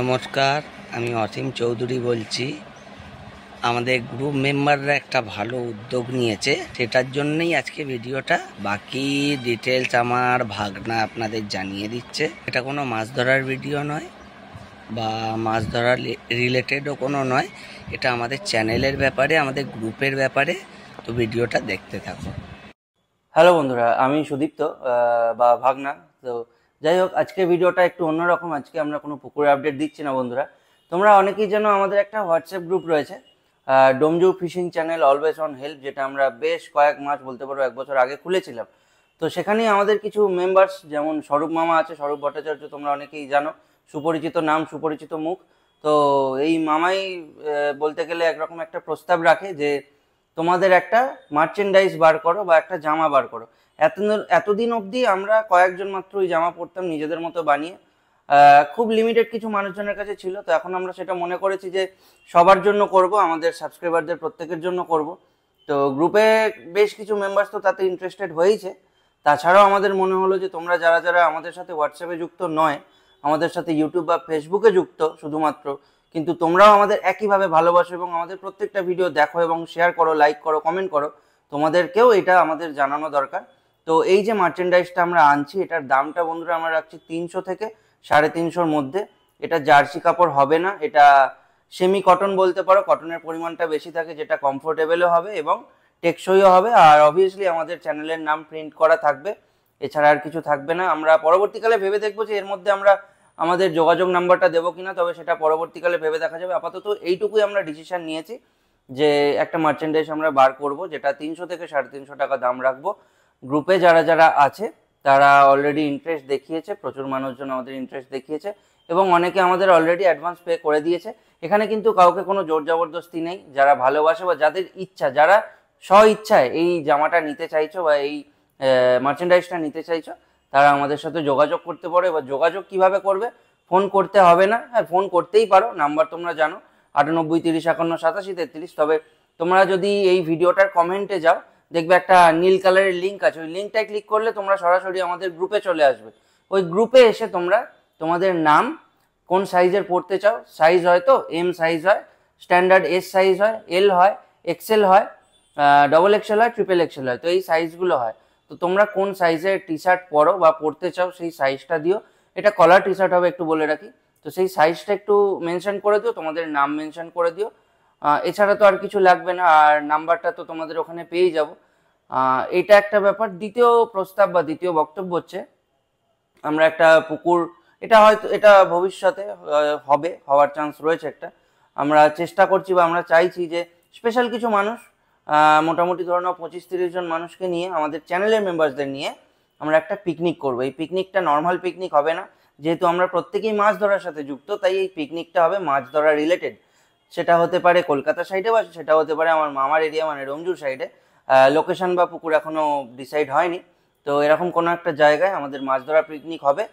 নমস্কার, আমি অসীম চৌধুরী বলছি। আমাদের গ্রুপ মেম্বাররা একটা ভালো উদ্যোগ নিয়েছে, সেটার জন্যই আজকে ভিডিওটা। বাকি ডিটেলস আমার ভাগনা আপনাদের জানিয়ে দিচ্ছে। এটা কোনো মাছ ধরার ভিডিও নয় বা মাছ ধরার রিলেটেডও কোনো নয়, এটা আমাদের চ্যানেলের ব্যাপারে, আমাদের গ্রুপের ব্যাপারে। তো ভিডিওটা দেখতে থাকো। হ্যালো বন্ধুরা, আমি সুদীপ্ত বা ভাগনা। তো যাই হোক, আজকে ভিডিওটা একটু অন্যরকম। আজকে আমরা কোনো পুকুরের আপডেট দিচ্ছি না বন্ধুরা। তোমরা অনেকেই জানো আমাদের একটা হোয়াটসঅ্যাপ গ্রুপ রয়েছে, Domjur fishing channel always on help, যেটা আমরা বেশ কয়েক মাস, বলতে পারো 1 বছর আগে খুলেছিলাম। তো সেখানেই আমাদের কিছু মেম্বার্স, যেমন স্বরূপ মামা আছে, স্বরূপ ভট্টাচার্য, তোমরা অনেকেই জানো, সুপরিচিত নাম, সুপরিচিত মুখ। তো এই মামাই বলতে গেলে একরকম একটা প্রস্তাব রাখে যে তোমাদের একটা মার্চেন্ডাইজ বার করো বা একটা জামা বার করো। এতদিন অবধি আমরা কয়েকজন মাত্র ওই জামা পরতাম নিজেদের মতো বানিয়ে, খুব লিমিটেড কিছু মানুষজনের কাছে ছিল। তো এখন আমরা সেটা মনে করেছি যে সবার জন্য করব, আমাদের সাবস্ক্রাইবারদের প্রত্যেকের জন্য করব। তো গ্রুপে বেশ কিছু মেম্বার্স তো তাতে ইন্টারেস্টেড হয়েছে। তাছাড়াও আমাদের মনে হলো যে তোমরা যারা যারা আমাদের সাথে হোয়াটসঅ্যাপে যুক্ত নয়, আমাদের সাথে ইউটিউব বা ফেসবুকে যুক্ত শুধুমাত্র, কিন্তু তোমরাও আমাদের একইভাবে ভালোবাসো এবং আমাদের প্রত্যেকটা ভিডিও দেখো এবং শেয়ার করো, লাইক করো, কমেন্ট করো, তোমাদেরকেও এটা আমাদের জানানো দরকার। তো এই যে মার্চেন্ডাইজটা আমরা আনছি, এটার দামটা বন্ধুরা আমরা রাখছি 300 থেকে 350-র মধ্যে। এটা জার্সি কাপড় হবে না, এটা সেমি কটন বলতে পারো। কটনের পরিমাণটা বেশি থাকে, যেটা কমফোর্টেবলও হবে এবং টেকসইও হবে। আর অবভিয়াসলি আমাদের চ্যানেলের নাম প্রিন্ট করা থাকবে, এছাড়া আর কিছু থাকবে না। আমরা পরবর্তীকালে ভেবে দেখবো যে এর মধ্যে আমরা আমাদের যোগাযোগ নাম্বারটা দেবো কিনা, তবে সেটা পরবর্তীকালে ভেবে দেখা যাবে। আপাতত এইটুকুই আমরা ডিসিশন নিয়েছি যে একটা মার্চেন্ডাইজ আমরা বার করব, যেটা 300 থেকে 350 টাকা দাম রাখবো। গ্রুপে যারা যারা আছে তারা অলরেডি ইন্টারেস্ট দেখিয়েছে, প্রচুর মানুষজন আমাদের ইন্টারেস্ট দেখিয়েছে এবং অনেকে আমাদের অলরেডি অ্যাডভান্স পে করে দিয়েছে। এখানে কিন্তু কাউকে কোনো জোর জবরদস্তি নেই। যারা ভালোবাসে বা যাদের ইচ্ছা, যারা স্ব ইচ্ছায় এই জামাটা নিতে চাইছো বা এই মার্চেন্ডাইজটা নিতে চাইছো, তারা আমাদের সাথে যোগাযোগ করতে পারো। এবার যোগাযোগ কিভাবে করবে? ফোন করতে হবে না, হ্যাঁ ফোন করতেই পারো, নাম্বার তোমরা জানো, 98 30 51 87 33। তবে তোমরা যদি এই ভিডিওটার কমেন্টে যাও, দেখবে একটা নীল কালারের লিঙ্ক আছে, ওই লিঙ্কটায় ক্লিক করলে তোমরা সরাসরি আমাদের গ্রুপে চলে আসবে। ওই গ্রুপে এসে তোমরা তোমাদের নাম, কোন সাইজের পড়তে চাও, সাইজ হয়তো এম সাইজ হয়, স্ট্যান্ডার্ড এস সাইজ হয়, এল হয়, এক্সেল হয়, ডবল এক্সেল হয়, ট্রিপল এক্সেল হয়, তো এই সাইজগুলো হয়। তো তোমরা কোন সাইজের টি শার্ট পরো বা পরতে চাও সেই সাইজটা দিও। এটা কলার টি শার্ট হবে, একটু বলে রাখি। তো সেই সাইজটা একটু মেনশন করে দিও, তোমাদের নাম মেনশন করে দিও। এছাড়া তো আর কিছু লাগবে না, আর নাম্বারটা তো তোমাদের ওখানে পেয়ে যাব। এটা একটা ব্যাপার। দ্বিতীয় প্রস্তাব বা দ্বিতীয় বক্তব্য হচ্ছে, আমরা একটা পুকুর, এটা হয়তো এটা ভবিষ্যতে হবে, হওয়ার চান্স রয়েছে একটা। আমরা চেষ্টা করছি বা আমরা চাইছি যে স্পেশাল কিছু মানুষ, মোটামুটি ধরে নাও 25-30 জন মানুষকে নিয়ে, আমাদের চ্যানেলের মেম্বার্সদের নিয়ে আমরা একটা পিকনিক করবো। এই পিকনিকটা নর্মাল পিকনিক হবে না, যেহেতু আমরা প্রত্যেকেই মাছ ধরার সাথে যুক্ত, তাই এই পিকনিকটা হবে মাছ ধরা রিলেটেড। সেটা হতে পারে কলকাতা সাইডে বা সেটা হতে পারে আমার মামার এরিয়া মানে ডোমজুর সাইডে। লোকেশন বা পুকুর এখনো ডিসাইড হয়নি। তো এরকম কোনো একটা জায়গায় আমাদের মাছ ধরা পিকনিক হবে।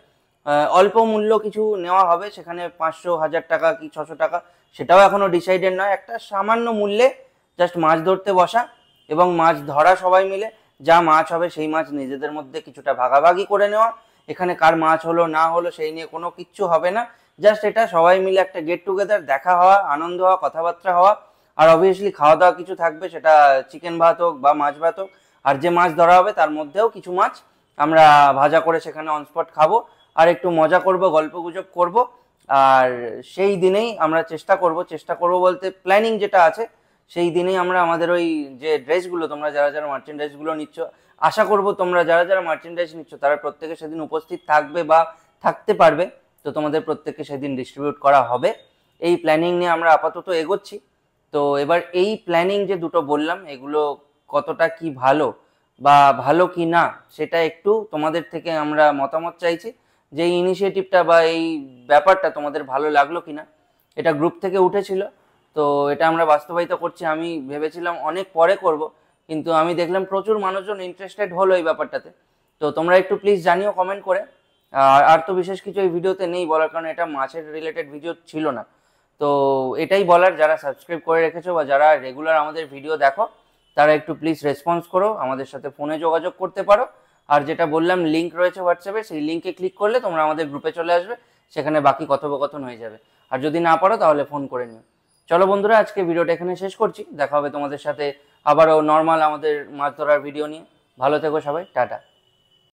অল্প মূল্য কিছু নেওয়া হবে, সেখানে 500 1000 টাকা কি 600 টাকা সেটাও এখনো ডিসাইডেড নয়। একটা সামান্য মূল্যে জাস্ট মাছ ধরতে বসা এবং মাছ ধরা, সবাই মিলে যা মাছ হবে সেই মাছ নিজেদের মধ্যে কিছুটা ভাগাভাগি করে নেওয়া। এখানে কার মাছ হলো না হলো সেই নিয়ে কোনো কিচ্ছু হবে না। জাস্ট এটা সবাই মিলে একটা গেট টুগেদার, দেখা হওয়া, আনন্দ হওয়া, কথাবার্তা হওয়া। আর অবভিয়াসলি খাওয়া দাওয়া কিছু থাকবে, সেটা চিকেন ভাত হোক বা মাছ ভাত হোক। আর যে মাছ ধরা হবে তার মধ্যেও কিছু মাছ আমরা ভাজা করে সেখানে অনস্পট খাবো, আর একটু মজা করব, গল্প গুজব করব। আর সেই দিনেই আমরা চেষ্টা করব বলতে প্ল্যানিং যেটা আছে, সেই দিনেই আমরা আমাদের ওই যে ড্রেসগুলো, তোমরা যারা যারা মার্চেন্ডাইজগুলো নিচ্ছ, আশা করব তোমরা যারা যারা মার্চেন্ডাইজ নিচ্ছ তারা প্রত্যেকে সেদিন উপস্থিত থাকবে বা থাকতে পারবে। তো তোমাদের প্রত্যেককে সেদিন ডিস্ট্রিবিউট করা হবে। এই প্ল্যানিং নিয়ে আমরা আপাতত এগোচ্ছি। তো এবার এই প্ল্যানিং যে দুটো বললাম, এগুলো কতটা কি ভালো বা ভালো কি না, সেটা একটু তোমাদের থেকে আমরা মতামত চাইছি, যে এই ইনিশিয়েটিভটা বা এই ব্যাপারটা তোমাদের ভালো লাগলো কিনা। এটা গ্রুপ থেকে উঠেছিল, তো এটা আমরা বাস্তবায়িত করছি। আমি ভেবেছিলাম অনেক পরে করব, কিন্তু আমি দেখলাম প্রচুর মানুষজন ইন্টারেস্টেড হলো এই ব্যাপারটাতে। তো তোমরা একটু প্লিজ জানিও কমেন্ট করে। আর তো বিশেষ কিছু এই ভিডিওতে নেই বলার, কারণ এটা মাছের রিলেটেড ভিডিও ছিল না। তো এটাই বলার, যারা সাবস্ক্রাইব করে রেখেছো বা যারা রেগুলার আমাদের ভিডিও দেখো, তারা একটু প্লিজ রেসপন্স করো, আমাদের সাথে ফোনে যোগাযোগ করতে পারো। আর যেটা বললাম লিঙ্ক রয়েছে হোয়াটসঅ্যাপে, সেই লিঙ্কে ক্লিক করলে তোমরা আমাদের গ্রুপে চলে আসবে। সেখানে বাকি কথোপকথন হয়ে যাবে। আর যদি না পারো তাহলে ফোন করে নিও। চলো বন্ধুরা, আজকে ভিডিওটা এখানে শেষ করছি। দেখা হবে তোমাদের সাথে আবারও নর্মাল আমাদের মাছ ধরার ভিডিও নিয়ে। ভালো থেকো সবাই, টাটা।